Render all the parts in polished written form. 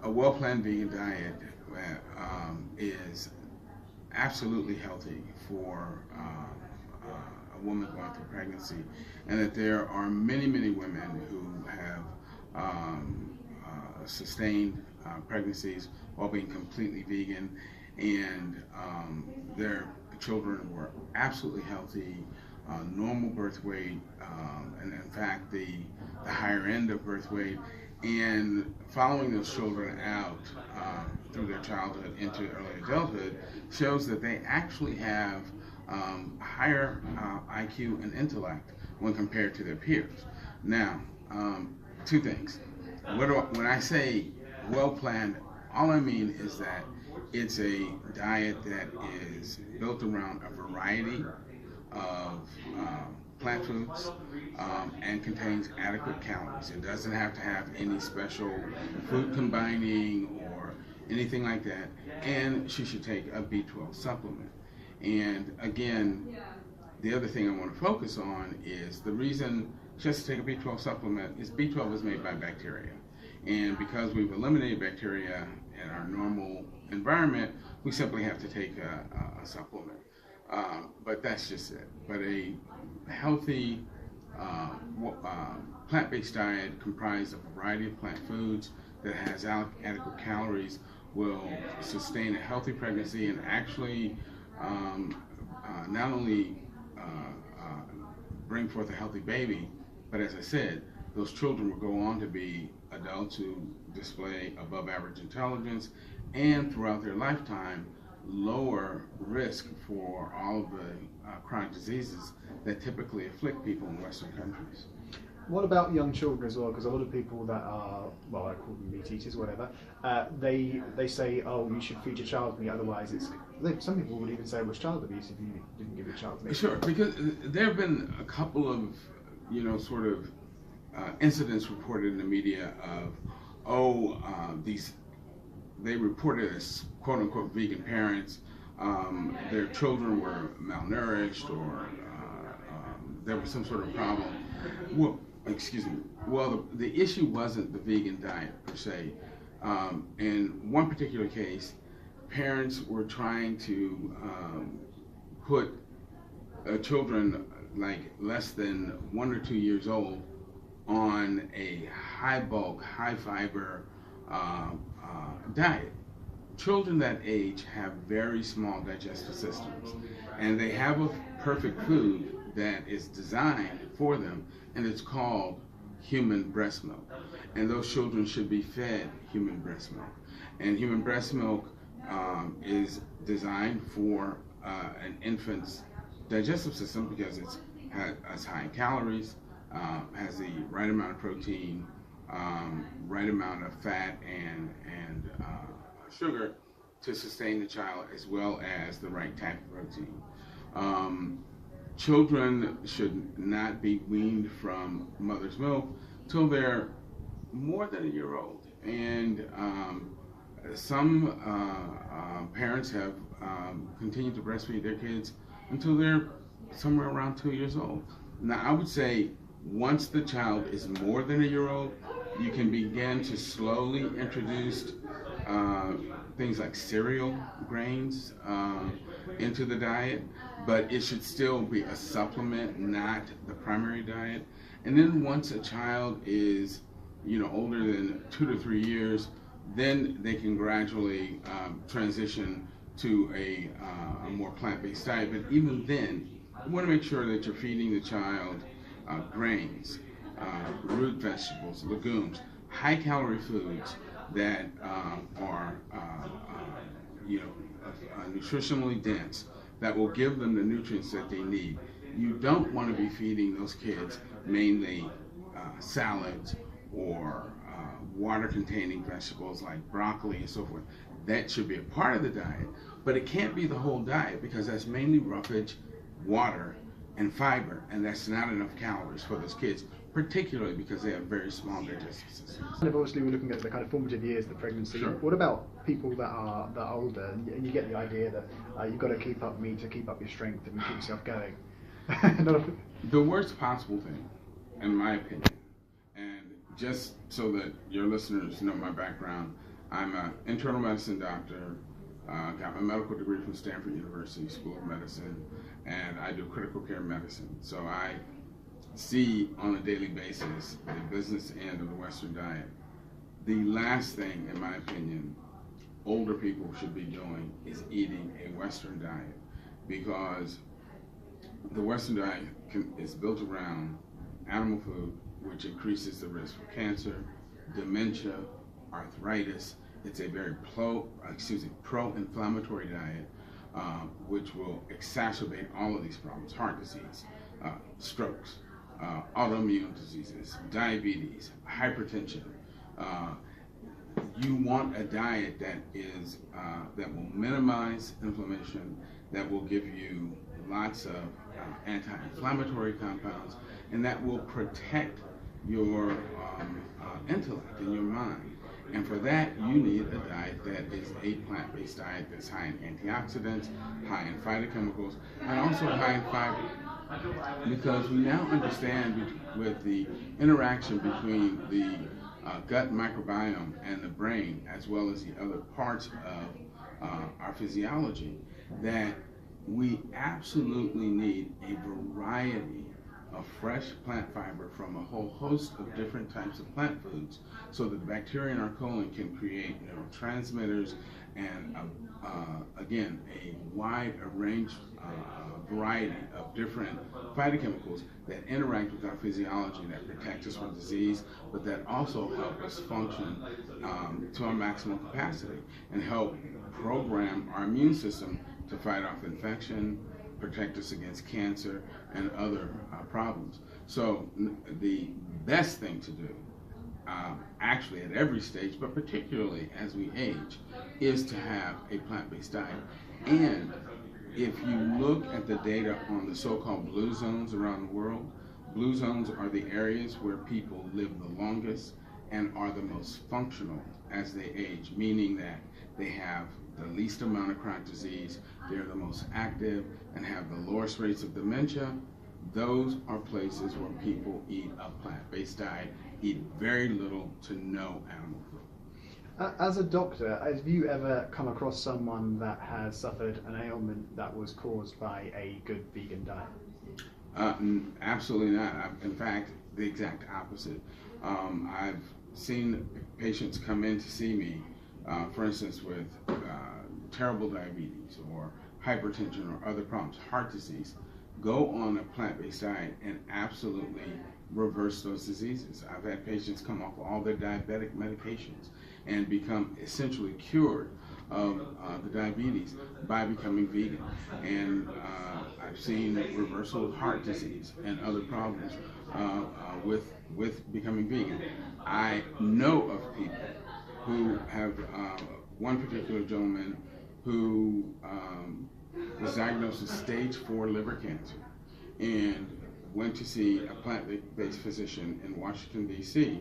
A well-planned vegan diet is absolutely healthy for a woman going through pregnancy, and that there are many, many women who have sustained pregnancies while being completely vegan, and their children were absolutely healthy, normal birth weight, and in fact the higher end of birth weight, and following those children out through their childhood into early adulthood shows that they actually have higher IQ and intellect when compared to their peers. Now, two things. When I say well planned, all I mean is that it's a diet that is built around a variety of plant foods and contains adequate calories. It doesn't have to have any special food combining or anything like that. And she should take a B12 supplement. And again, the other thing I want to focus on is the reason she has to take a B12 supplement is B12 is made by bacteria. And because we've eliminated bacteria in our normal environment, we simply have to take a supplement. But that's just it. But a healthy plant-based diet comprised of a variety of plant foods that has adequate calories will sustain a healthy pregnancy and actually not only bring forth a healthy baby, but as I said, those children will go on to be adults who display above average intelligence and throughout their lifetime lower risk for all of the chronic diseases that typically afflict people in Western countries. What about young children as well? Because a lot of people that are, well, I call them meat eaters, whatever, they say, oh, you should feed your child meat, otherwise it's... Some people would even say it was child abuse if you didn't give your child meat. Sure, because there have been a couple of, sort of incidents reported in the media of, they reported as quote-unquote vegan parents, their children were malnourished or there was some sort of problem. Well, excuse me. Well, the issue wasn't the vegan diet per se. In one particular case, parents were trying to put children like less than 1 or 2 years old on a high bulk, high fiber diet. Children that age have very small digestive systems, and they have a perfect food that is designed for them, and it's called human breast milk. And those children should be fed human breast milk. And human breast milk is designed for an infant's digestive system because it's high in calories, has the right amount of protein, right amount of fat and sugar to sustain the child, as well as the right type of protein. Children should not be weaned from mother's milk till they're more than a year old. And some parents have continued to breastfeed their kids until they're somewhere around 2 years old. Now, I would say once the child is more than a year old, you can begin to slowly introduce things like cereal grains into the diet, but it should still be a supplement, not the primary diet. And then once a child is, older than 2 to 3 years, then they can gradually transition to a more plant-based diet. But even then, you want to make sure that you're feeding the child grains, root vegetables, legumes, high-calorie foods that are nutritionally dense, that will give them the nutrients that they need. You don't want to be feeding those kids mainly salads or water-containing vegetables like broccoli and so forth. That should be a part of the diet, but it can't be the whole diet because that's mainly roughage, water, and fiber, and that's not enough calories for those kids, particularly because they have very small digestive systems. And obviously we're looking at the kind of formative years of the pregnancy. Sure. What about people that are older, and you get the idea that you've got to keep up meat to keep up your strength and keep yourself going? The worst possible thing, in my opinion, and just so that your listeners know my background, I'm an internal medicine doctor, got my medical degree from Stanford University School of Medicine, and I do critical care medicine. So I see on a daily basis the business end of the Western diet. The last thing, in my opinion, older people should be doing is eating a Western diet, because the Western diet is built around animal food, which increases the risk for cancer, dementia, arthritis. It's a very pro-inflammatory diet, which will exacerbate all of these problems: heart disease, strokes, autoimmune diseases, diabetes, hypertension. You want a diet that is that will minimize inflammation, that will give you lots of anti-inflammatory compounds, and that will protect your intellect and your mind. And for that, you need a diet that is a plant-based diet that's high in antioxidants, high in phytochemicals, and also high in fiber. Because we now understand with the interaction between the gut microbiome and the brain, as well as the other parts of our physiology, that we absolutely need a variety of fresh plant fiber from a whole host of different types of plant foods, so that the bacteria in our colon can create neurotransmitters and again, a wide range variety of different phytochemicals that interact with our physiology, that protect us from disease, but that also help us function to our maximum capacity and help program our immune system to fight off infection, protect us against cancer and other problems. So the best thing to do, actually at every stage, but particularly as we age, is to have a plant-based diet. And if you look at the data on the so-called blue zones around the world, blue zones are the areas where people live the longest and are the most functional as they age, meaning that they have the least amount of chronic disease, they're the most active, and have the lowest rates of dementia. Those are places where people eat a plant-based diet, eat very little to no animal food. As a doctor, have you ever come across someone that has suffered an ailment that was caused by a good vegan diet? Absolutely not. In fact, the exact opposite. I've seen patients come in to see me, for instance, with terrible diabetes or hypertension or other problems, heart disease, go on a plant-based diet and absolutely reverse those diseases. I've had patients come off all their diabetic medications and become essentially cured of the diabetes by becoming vegan. And I've seen reversal of heart disease and other problems with becoming vegan. I know of people who have, one particular gentleman who was diagnosed with stage 4 liver cancer and went to see a plant-based physician in Washington, D.C.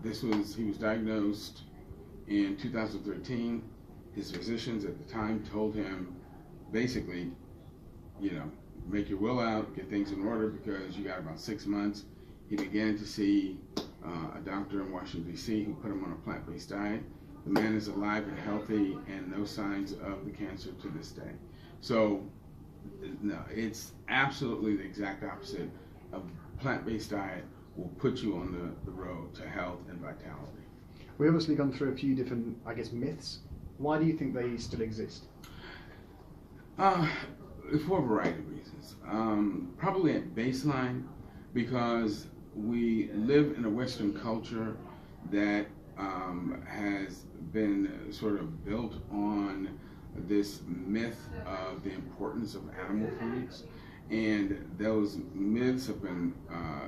He was diagnosed in 2013. His physicians at the time told him, basically, make your will out, get things in order, because you got about 6 months. He began to see a doctor in Washington, D.C. who put him on a plant-based diet. The man is alive and healthy and no signs of the cancer to this day. So, no, it's absolutely the exact opposite. A plant-based diet will put you on the road to health and vitality. We've obviously gone through a few different, myths. Why do you think they still exist? For a variety of reasons. Probably at baseline, because we live in a Western culture that has been sort of built on this myth of the importance of animal foods, and those myths have been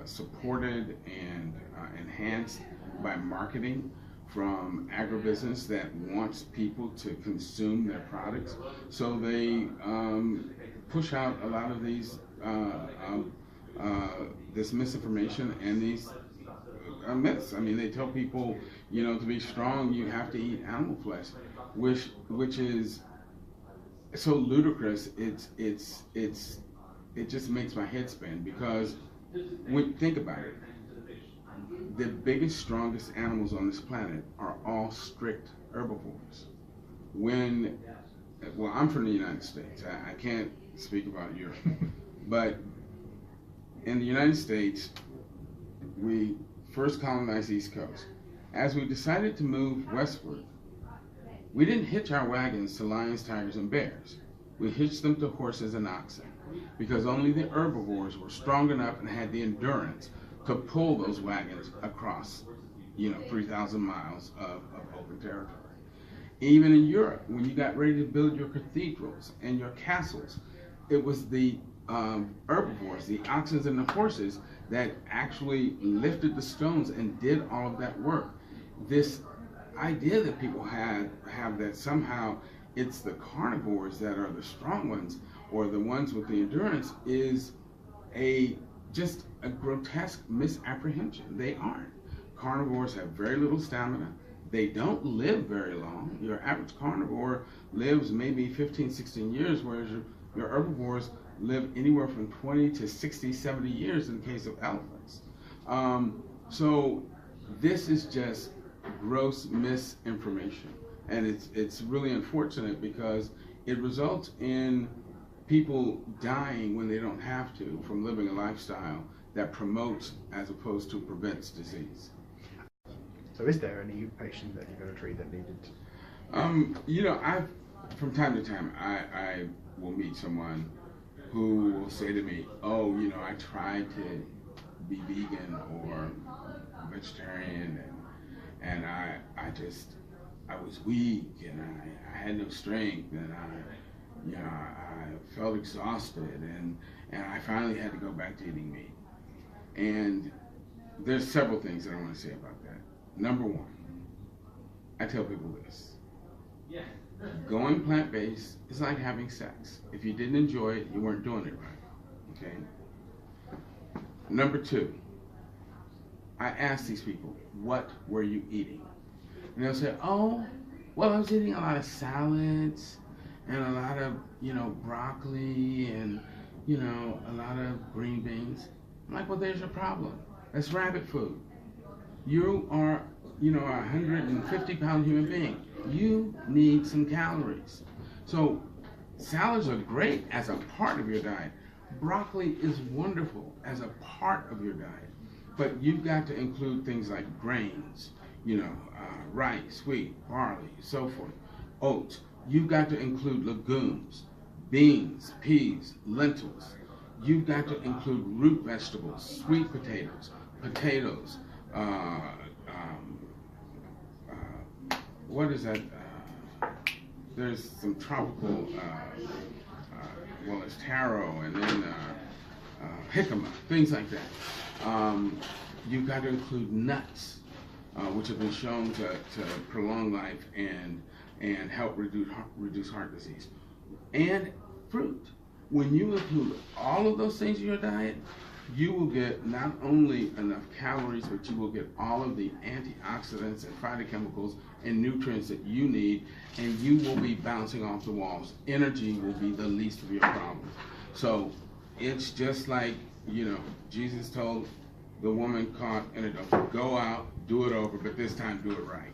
supported and enhanced by marketing from agribusiness that wants people to consume their products. So they push out a lot of these this misinformation and these myths. I mean, they tell people, to be strong, you have to eat animal flesh, which is so ludicrous. It just makes my head spin, because when you think about it, the biggest, strongest animals on this planet are all strict herbivores. Well, I'm from the United States. I can't speak about Europe. But in the United States, we first colonized the East Coast. As we decided to move westward, we didn't hitch our wagons to lions, tigers, and bears. We hitched them to horses and oxen because only the herbivores were strong enough and had the endurance to pull those wagons across, 3,000 miles of open territory. Even in Europe, when you got ready to build your cathedrals and your castles, it was the herbivores, the oxen and the horses, that actually lifted the stones and did all of that work. This idea that people have that somehow it's the carnivores that are the strong ones or the ones with the endurance is just a grotesque misapprehension. They aren't. Carnivores have very little stamina. They don't live very long. Your average carnivore lives maybe 15, 16 years, whereas your herbivores live anywhere from 20 to 60, 70 years in the case of elephants. So this is just gross misinformation. And it's really unfortunate because it results in people dying when they don't have to from living a lifestyle that promotes as opposed to prevents disease. So is there any patient that you're going to treat that needed? From time to time, I will meet someone who will say to me, oh, I tried to be vegan or vegetarian and I was weak and I had no strength and I felt exhausted and I finally had to go back to eating meat. And there's several things that I want to say about that. Number one, I tell people this. Going plant-based is like having sex. If you didn't enjoy it, you weren't doing it right, okay? Number two, I ask these people, what were you eating? And they'll say, oh, well, I was eating a lot of salads and a lot of, broccoli and, a lot of green beans. I'm like, well, there's your problem. That's rabbit food. You are, a 150-pound human being. You need some calories. So salads are great as a part of your diet. Broccoli is wonderful as a part of your diet. But you've got to include things like grains, rice, wheat, barley, so forth, oats. You've got to include legumes, beans, peas, lentils. You've got to include root vegetables, sweet potatoes, what is that? There's some tropical, it's taro and then jicama, things like that. You've got to include nuts, which have been shown to prolong life and help reduce heart disease. And fruit. When you include all of those things in your diet, you will get not only enough calories, but you will get all of the antioxidants and phytochemicals and nutrients that you need, and you will be bouncing off the walls. Energy will be the least of your problems. So it's just like, Jesus told the woman caught in adultery, go out, do it over, but this time do it right.